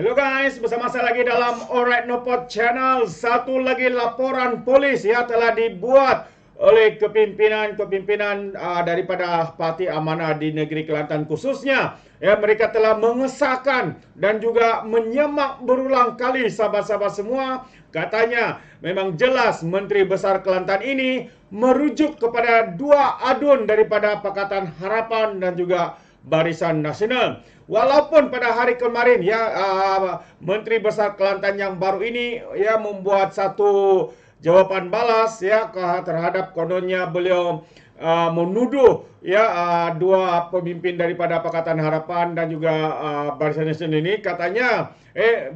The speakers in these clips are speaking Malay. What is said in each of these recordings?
Halo guys, bersama saya lagi dalam Alright Nopot Channel. Satu lagi laporan polis ya telah dibuat oleh kepimpinan daripada Parti Amanah di Negeri Kelantan khususnya. Ya, mereka telah mengesahkan dan juga menyemak berulang kali sahabat-sahabat semua. Katanya memang jelas Menteri Besar Kelantan ini merujuk kepada dua adun daripada Pakatan Harapan dan juga Barisan Nasional. Walaupun pada hari kemarin ya Menteri Besar Kelantan yang baru ini ya membuat satu jawapan balas ya terhadap kononnya beliau menuduh ya dua pemimpin daripada Pakatan Harapan dan juga Barisan Nasional ini katanya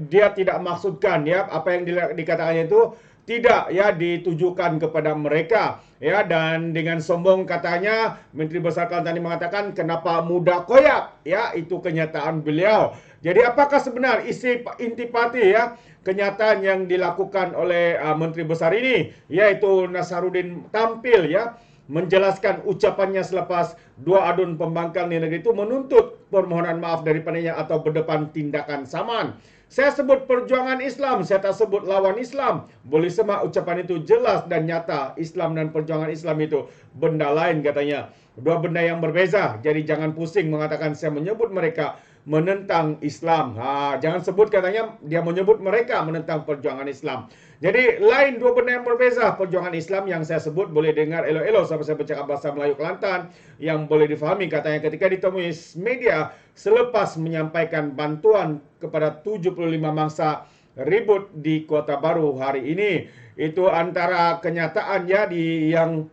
dia tidak maksudkan ya apa yang dikatakannya itu tidak ya ditujukan kepada mereka ya, dan dengan sombong katanya Menteri Besar Kelantan ini mengatakan kenapa muda koyak ya, itu kenyataan beliau. Jadi apakah sebenar isi intipati ya kenyataan yang dilakukan oleh Menteri Besar ini, yaitu Nasaruddin tampil ya menjelaskan ucapannya selepas dua adun pembangkang di negeri itu menuntut permohonan maaf daripadanya atau berdepan tindakan saman. Saya sebut perjuangan Islam, saya tak sebut lawan Islam. Boleh semak ucapan itu jelas dan nyata. Islam dan perjuangan Islam itu benda lain katanya. Dua benda yang berbeza. Jadi jangan pusing mengatakan saya menyebut mereka menentang Islam. Jangan sebut katanya dia menyebut mereka menentang perjuangan Islam. Jadi lain dua benda yang berbeza. Perjuangan Islam yang saya sebut boleh dengar elok-elok sampai saya bercakap bahasa Melayu Kelantan yang boleh difahami katanya ketika ditemui media selepas menyampaikan bantuan kepada 75 mangsa ribut di Kota Baru hari ini. Itu antara kenyataan ya yang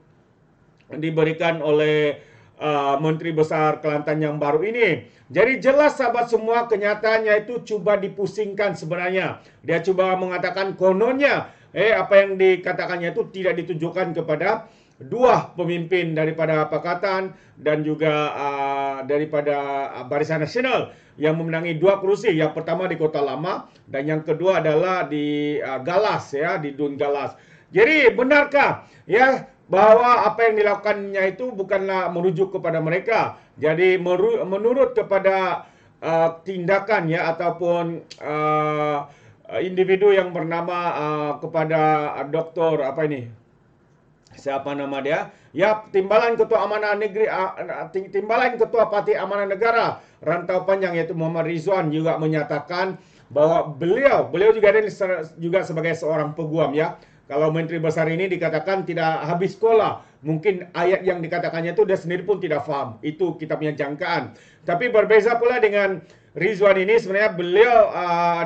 diberikan oleh Menteri Besar Kelantan yang baru ini. Jadi jelas sahabat semua kenyataannya itu cuba dipusingkan sebenarnya. Dia cuba mengatakan kononnya apa yang dikatakannya itu tidak ditujukan kepada dua pemimpin daripada Pakatan dan juga daripada Barisan Nasional yang memenangi dua kursi. Yang pertama di Kota Lama dan yang kedua adalah di Galas ya, di Dun Galas. Jadi benarkah ya bahwa apa yang dilakukannya itu bukanlah merujuk kepada mereka. Jadi menurut kepada tindakan ya ataupun individu yang bernama kepada Doktor apa ini? Siapa nama dia? Ya, Timbalan Ketua Amanah Negeri, Timbalan Ketua Parti Amanah Negara Rantau Panjang yaitu Muhammad Rizwan juga menyatakan bahwa beliau juga sebagai seorang peguam ya. Kalau Menteri Besar ini dikatakan tidak habis sekolah, mungkin ayat yang dikatakannya itu dia sendiri pun tidak faham. Itu kita punya jangkaan. Tapi berbeza pula dengan Rizwan ini, sebenarnya beliau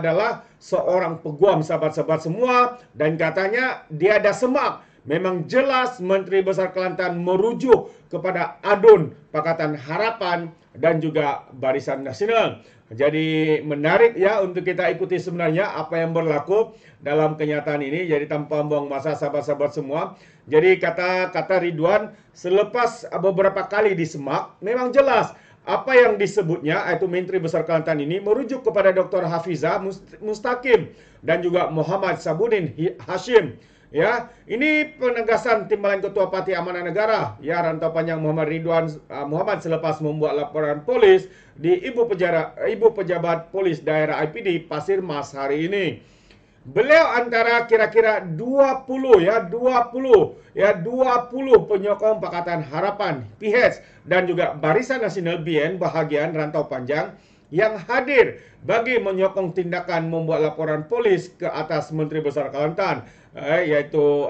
adalah seorang peguam sahabat-sahabat semua. Dan katanya dia ada semak. Memang jelas Menteri Besar Kelantan merujuk kepada adun Pakatan Harapan dan juga Barisan Nasional. Jadi menarik ya untuk kita ikuti sebenarnya apa yang berlaku dalam kenyataan ini. Jadi tanpa buang masa sahabat-sahabat semua. Jadi kata Ridwan selepas beberapa kali disemak memang jelas apa yang disebutnya yaitu Menteri Besar Kelantan ini merujuk kepada Dr. Hafizah Mustaqim dan juga Muhammad Sabudin Hashim. Ya, ini penegasan Timbalan Ketua Parti Amanah Negara ya Rantau Panjang Muhammad Ridwan Muhammad selepas membuat laporan polis di Ibu Pejabat Polis Daerah IPD Pasir Mas hari ini. Beliau antara kira-kira 20 penyokong Pakatan Harapan PH dan juga Barisan Nasional BN bahagian Rantau Panjang yang hadir bagi menyokong tindakan membuat laporan polis ke atas Menteri Besar Kelantan yaitu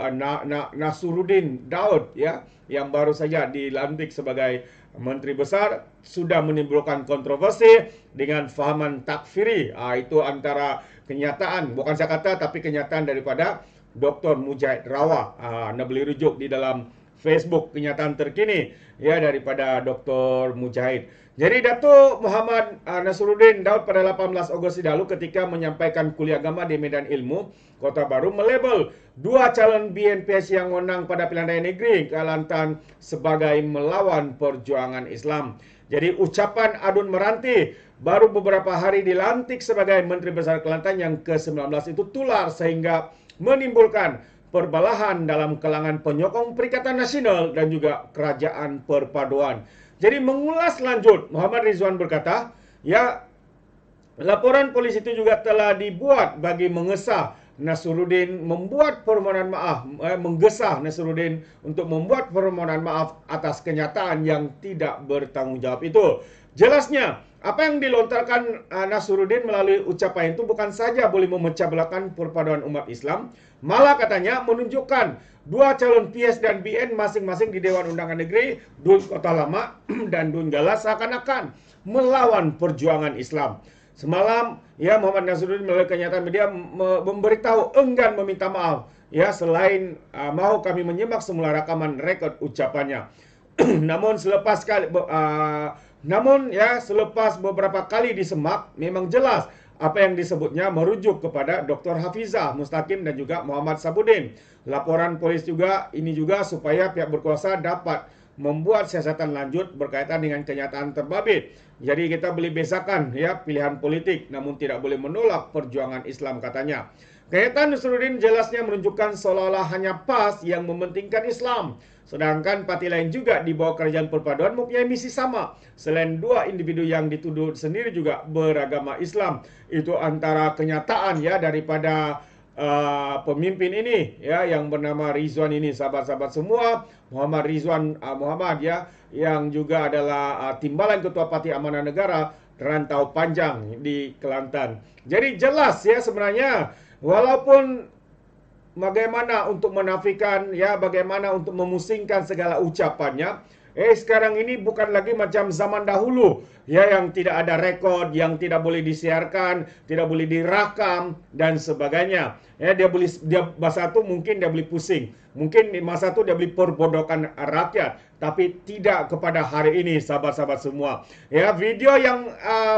Nasaruddin Daud ya yang baru saja dilantik sebagai Menteri Besar sudah menimbulkan kontroversi dengan fahaman takfiri. Itu antara kenyataan, bukan saya kata tapi kenyataan daripada Dr. Mujahid Rawa. Anda boleh rujuk di dalam Facebook kenyataan terkini ya daripada Dr. Mujahid. Jadi Datuk Muhammad Nasaruddin Daud pada 18 Ogos lalu ketika menyampaikan kuliah agama di Medan Ilmu Kota Baru melabel dua calon BNPS yang menang pada pilihan raya negeri Kelantan sebagai melawan perjuangan Islam. Jadi ucapan Adun Meranti baru beberapa hari dilantik sebagai Menteri Besar Kelantan yang ke-19 itu tular sehingga menimbulkan perbalahan dalam kalangan penyokong Perikatan Nasional dan juga Kerajaan Perpaduan. Jadi mengulas lanjut, Muhammad Rizwan berkata, ya Laporan polis itu juga telah dibuat bagi mengesah Nasruddin membuat permohonan maaf, menggesah Nasruddin untuk membuat permohonan maaf atas kenyataan yang tidak bertanggungjawab itu. Jelasnya, apa yang dilontarkan Nasruddin melalui ucapan itu bukan saja boleh memecah belahkan perpaduan umat Islam, malah katanya menunjukkan dua calon PS dan BN masing-masing di Dewan Undangan Negeri Dun Kota Lama dan Dun Galas seakan-akan melawan perjuangan Islam. Semalam, ya, Muhammad Nasruddin melalui kenyataan media memberitahu enggan meminta maaf. Ya, selain mahu kami menyimak semula rekaman rekod ucapannya. Namun selepas beberapa kali disemak, memang jelas apa yang disebutnya merujuk kepada Dr. Hafizah Mustaqim dan juga Muhammad Sabudin. Laporan polis ini juga supaya pihak berkuasa dapat membuat siasatan lanjut berkaitan dengan kenyataan terbabit. Jadi kita boleh bezakan, ya, pilihan politik, namun tidak boleh menolak perjuangan Islam, katanya. Kenyataan Nasruddin jelasnya menunjukkan seolah-olah hanya PAS yang mementingkan Islam, sedangkan parti lain juga di bawah kerajaan perpaduan mempunyai misi sama. Selain dua individu yang dituduh sendiri juga beragama Islam. Itu antara kenyataan, ya, daripada pemimpin ini, ya, yang bernama Rizwan ini, sahabat-sahabat semua, Muhammad Rizwan Muhammad, ya, yang juga adalah timbalan Ketua Parti Amanah Negara Rantau Panjang di Kelantan. Jadi jelas, ya, sebenarnya walaupun bagaimana untuk menafikan, ya, bagaimana untuk memusingkan segala ucapannya, sekarang ini bukan lagi macam zaman dahulu, ya, yang tidak ada rekod, yang tidak boleh disiarkan, tidak boleh direkam dan sebagainya. Ya, dia masa itu mungkin dia boleh pusing, mungkin di masa itu dia boleh perbodohkan rakyat, tapi tidak kepada hari ini, sahabat-sahabat semua. Ya, video yang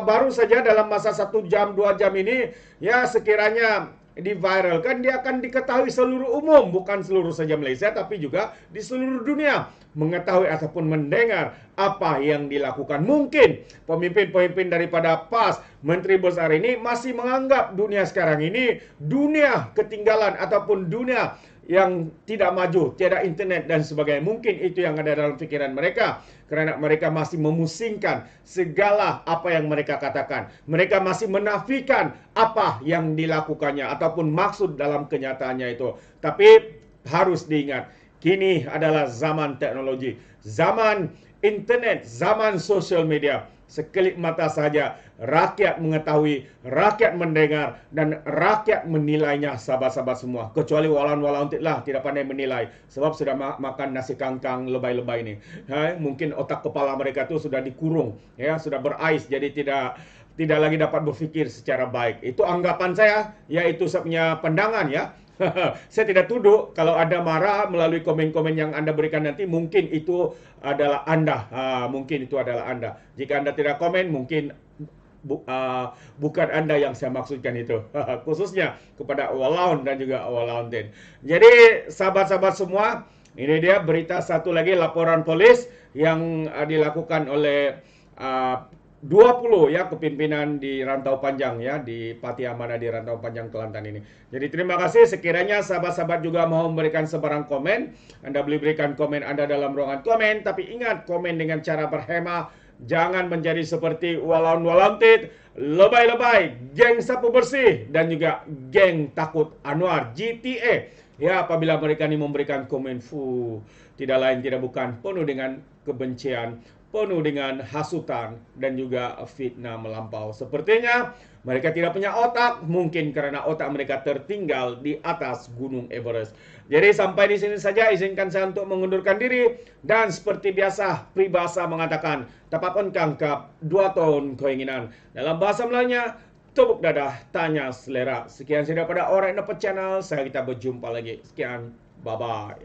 baru saja dalam masa 1 jam 2 jam ini, ya, sekiranya diviralkan, dia akan diketahui seluruh umum, bukan seluruh saja Malaysia, tapi juga di seluruh dunia mengetahui ataupun mendengar apa yang dilakukan. Mungkin pemimpin-pemimpin daripada PAS, Menteri Besar ini masih menganggap dunia sekarang ini dunia ketinggalan ataupun dunia yang tidak maju, tiada internet dan sebagainya. Mungkin itu yang ada dalam fikiran mereka, kerana mereka masih memusingkan segala apa yang mereka katakan. Mereka masih menafikan apa yang dilakukannya ataupun maksud dalam kenyataannya itu. Tapi harus diingat, kini adalah zaman teknologi, zaman internet, zaman sosial media. Sekelip mata saja rakyat mengetahui, rakyat mendengar, dan rakyat menilainya, sahabat-sahabat semua. Kecuali walaun-walaun tidak pandai menilai, sebab sudah makan nasi kangkang lebay-lebay ini. Mungkin otak kepala mereka itu sudah dikurung, ya, sudah berais, jadi tidak lagi dapat berfikir secara baik. Itu anggapan saya, yaitu saya punya pandangan, ya. Saya tidak tuduh kalau ada marah melalui komen-komen yang Anda berikan nanti, mungkin itu adalah Anda. Mungkin itu adalah Anda. Jika Anda tidak komen, mungkin bukan Anda yang saya maksudkan itu. Khususnya kepada Walaun dan juga Walauntin. Jadi sahabat-sahabat semua, ini dia berita satu lagi, laporan polis yang dilakukan oleh 20, ya, kepimpinan di Rantau Panjang, ya, di Parti Amanah di Rantau Panjang Kelantan ini. Jadi terima kasih. Sekiranya sahabat-sahabat juga mau memberikan sebarang komen, Anda boleh berikan komen Anda dalam ruangan komen, tapi ingat, komen dengan cara berhemah. Jangan menjadi seperti Walaun-Walauntit, lebay-lebay, geng sapu bersih, dan juga geng takut Anwar, GTA. Ya, apabila mereka ini memberikan komen, tidak lain tidak bukan penuh dengan kebencian, penuh dengan hasutan dan juga fitnah melampau. Sepertinya mereka tidak punya otak, mungkin karena otak mereka tertinggal di atas Gunung Everest. Jadi sampai di sini saja, izinkan saya untuk mengundurkan diri, dan seperti biasa peribahasa mengatakan, tapak kangkap 2 tahun keinginan. Dalam bahasa Melayunya, tepuk dadah, tanya selera. Sekian saja daripada Alright No Pot Channel. Kita berjumpa lagi. Sekian, bye-bye.